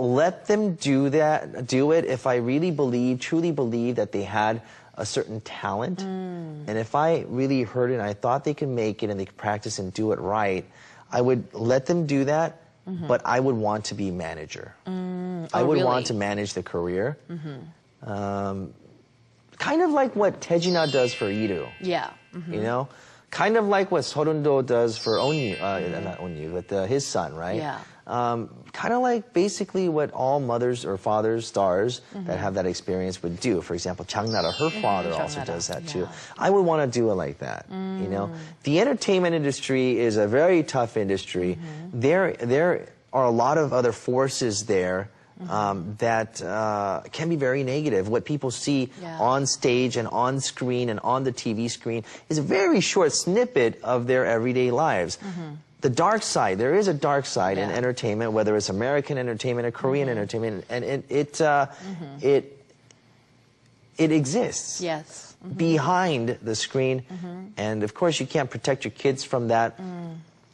let them do it if I really truly believe that they had a certain talent. And if I really heard it and I thought they could make it and they could practice and do it right, I would let them do that, but I would want to be manager. I would want to manage the career. Kind of like what Taejina does for Iru. Yeah. You know? Kind of like what Sorundo does for Onyu, not Onyu, but his son, right? Yeah. Kind of like basically what all mothers or fathers, stars that have that experience would do. For example, Changnara, her father also does that too. I would want to do it like that, you know? The entertainment industry is a very tough industry. There are a lot of other forces there that can be very negative. What people see on stage and on screen and on the TV screen is a very short snippet of their everyday lives. The dark side, there is a dark side in entertainment, whether it's American entertainment or Korean entertainment, and it exists behind the screen. And of course, you can't protect your kids from that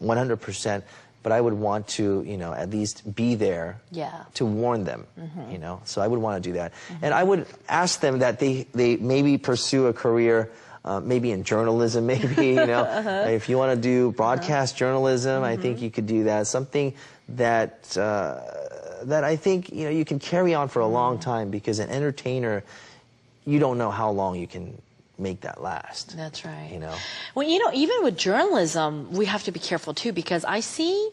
100%. But I would want to, you know, at least be there to warn them, you know. So I would want to do that. And I would ask them that they maybe pursue a career, maybe in journalism, maybe, you know. If you want to do broadcast journalism, I think you could do that. Something that, that I think, you know, you can carry on for a long time, because an entertainer, you don't know how long you can make that last. That's right. You know? Well, you know, even with journalism, we have to be careful too, because I see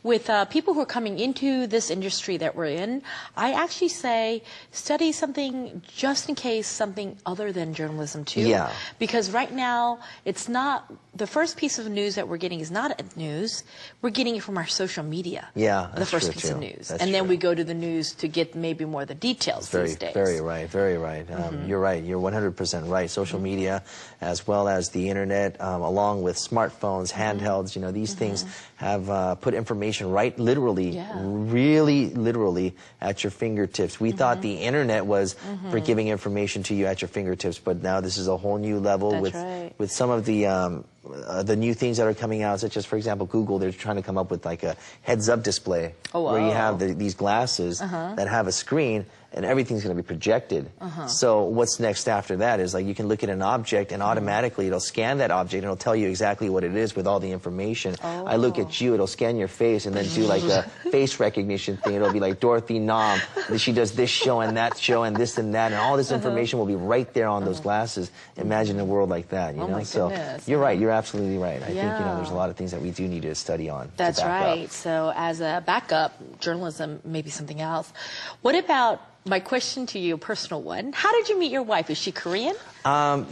with people who are coming into this industry that we're in, I actually say study something just in case, something other than journalism too. Yeah. Because right now, it's not, the first piece of news that we're getting is not news. We're getting it from our social media. Yeah, the first piece of news. That's and then true. we go to the news to get maybe more of the details these days. Very right, very right. You're right, you're 100% right. Social media, as well as the internet, along with smartphones, handhelds, you know, these things have put information right literally, really literally at your fingertips. We thought the internet was for giving information to you at your fingertips, but now this is a whole new level with some of the new things that are coming out, such as, for example, Google. They're trying to come up with like a heads-up display where you have these glasses that have a screen, and everything's going to be projected. So what's next after that is, like, you can look at an object and automatically it'll scan that object and it'll tell you exactly what it is with all the information. I look at you, it'll scan your face and then do like a face recognition thing. It'll be like Dorothy Nam, she does this show and that show and this and that, and all this information will be right there on those glasses. Imagine a world like that, you know? My so goodness. you're right, you're absolutely right. I think, you know, there's a lot of things that we do need to study on. That's to back right. up. So as a backup, journalism, maybe something else. What about, my question to you, a personal one, how did you meet your wife? Is she Korean?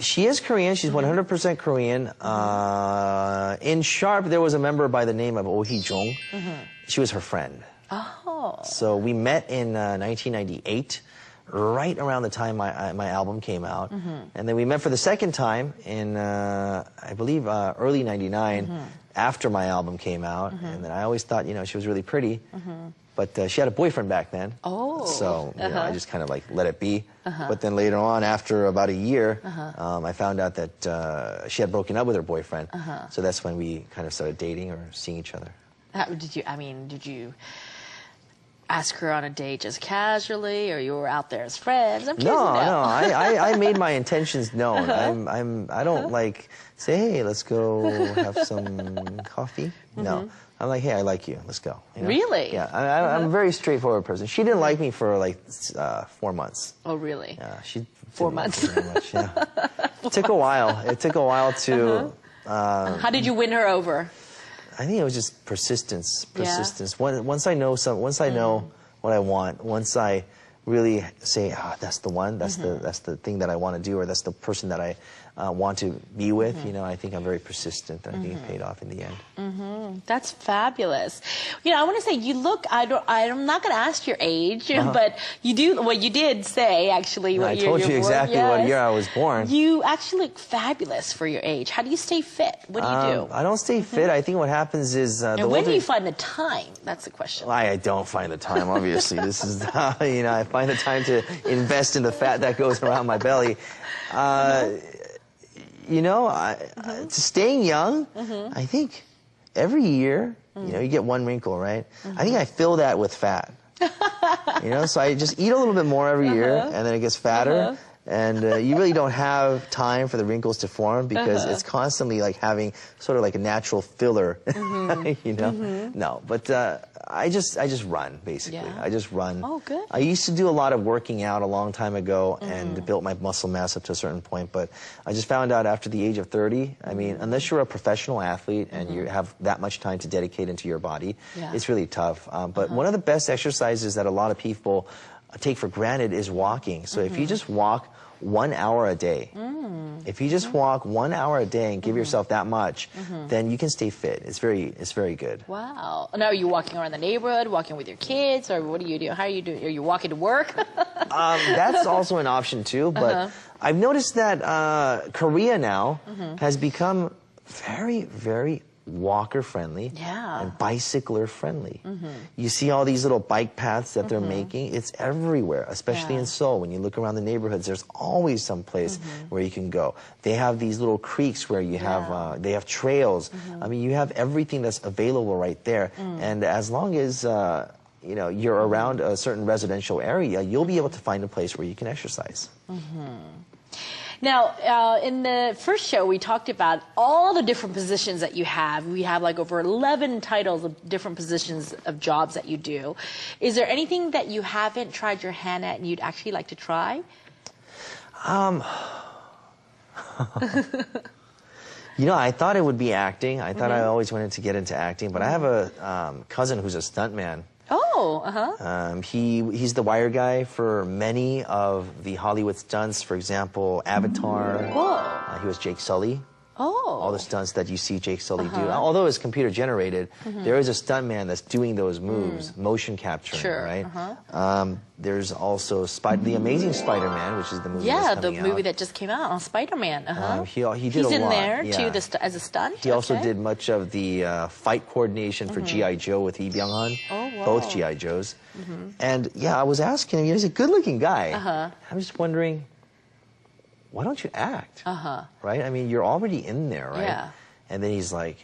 She is Korean. She's 100% Korean. In Sharp, there was a member by the name of Oh Hee-jong. She was her friend. Oh. So we met in 1998, right around the time my album came out. And then we met for the second time in, I believe, early 99, after my album came out. And then I always thought, you know, she was really pretty. But she had a boyfriend back then. Oh. So, you know, I just kind of like let it be. But then later on, after about a year, I found out that she had broken up with her boyfriend. So that's when we kind of started dating or seeing each other. Did you ask her on a date just casually, or you were out there as friends? I'm curious to know. No. I made my intentions known. I don't like say, hey, let's go have some coffee. No. I'm like, hey, I like you. Let's go. You know? Really? Yeah. I'm a very straightforward person. She didn't like me for like 4 months. Oh, really? Yeah. She 4 didn't like months. me very much, yeah. It took a while. It took a while to. How did you win her over? I think it was just persistence. Persistence. Yeah. Once I know what I want. Once I really say, that's the one. That's the thing that I want to do, or that's the person that I want to be with. You know, I think I'm very persistent, and I think it paid off in the end. That's fabulous. You know, I want to say, you look, I'm not going to ask your age, but you do, well, you did say, actually, what I year told you're you born. exactly what year I was born. You actually look fabulous for your age. How do you stay fit? What do you do? I don't stay fit. I think what happens is... and when do you find the time? That's the question. I don't find the time, obviously. This is, you know, I find the time to invest in the fat that goes around my belly. You know, staying young, I think every year, you know, you get one wrinkle, right? I think I fill that with fat. You know, so I just eat a little bit more every year, and then it gets fatter. And you really don't have time for the wrinkles to form because it's constantly like having sort of like a natural filler, you know? No, but I just run, basically. Yeah. I just run. Oh, good. I used to do a lot of working out a long time ago and built my muscle mass up to a certain point, but I just found out after the age of 30, I mean, unless you're a professional athlete and you have that much time to dedicate into your body, it's really tough. But one of the best exercises that a lot of people take for granted is walking. So if you just walk 1 hour a day, if you just walk 1 hour a day and give yourself that much, then you can stay fit. It's very good. Wow. Now, are you walking around the neighborhood, walking with your kids, or what do you do? How are you doing? Are you walking to work? That's also an option too, but I've noticed that Korea now has become very, very walker-friendly and bicycler-friendly. You see all these little bike paths that they're making. It's everywhere, especially in Seoul. When you look around the neighborhoods, there's always some place where you can go. They have these little creeks where you have, they have trails. I mean, you have everything that's available right there. And as long as, you know, you're around a certain residential area, you'll be able to find a place where you can exercise. Now, in the first show, we talked about all the different positions that you have. We have like over 11 titles of different positions of jobs that you do. Is there anything that you haven't tried your hand at and you'd actually like to try? You know, I thought it would be acting. I thought I always wanted to get into acting, but I have a cousin who's a stuntman. Oh, He's the wire guy for many of the Hollywood stunts. For example, Avatar. Whoa. He was Jake Sully. Oh. All the stunts that you see Jake Sully do. Although it's computer generated, there is a stuntman that's doing those moves, motion capturing, right? There's also the Amazing Spider-Man, which is the movie that's coming movie out. that just came out on Spider-Man. He did He's a lot. in there yeah. too, as a stunt. He also did much of the fight coordination for G.I. Joe with Lee Byung-hun. Oh, wow. Both G.I. Joes. And yeah, I was asking him, he's a good-looking guy. I'm just wondering, why don't you act? Right? I mean, you're already in there, right? Yeah. And then he's like,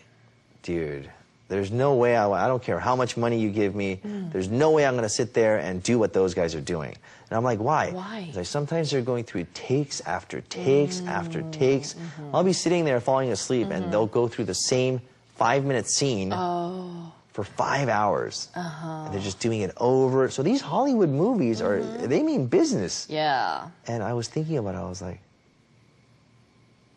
dude, there's no way I don't care how much money you give me. There's no way I'm going to sit there and do what those guys are doing. And I'm like, why? Why? He's like, sometimes they're going through takes after takes after takes. I'll be sitting there falling asleep, and they'll go through the same 5-minute scene for 5 hours. And they're just doing it over. So these Hollywood movies they mean business. Yeah. And I was thinking about it, I was like,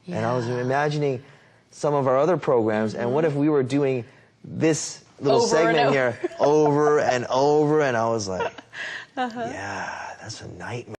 and I was imagining some of our other programs, and what if we were doing this little segment here over and over, and I was like, yeah, that's a nightmare.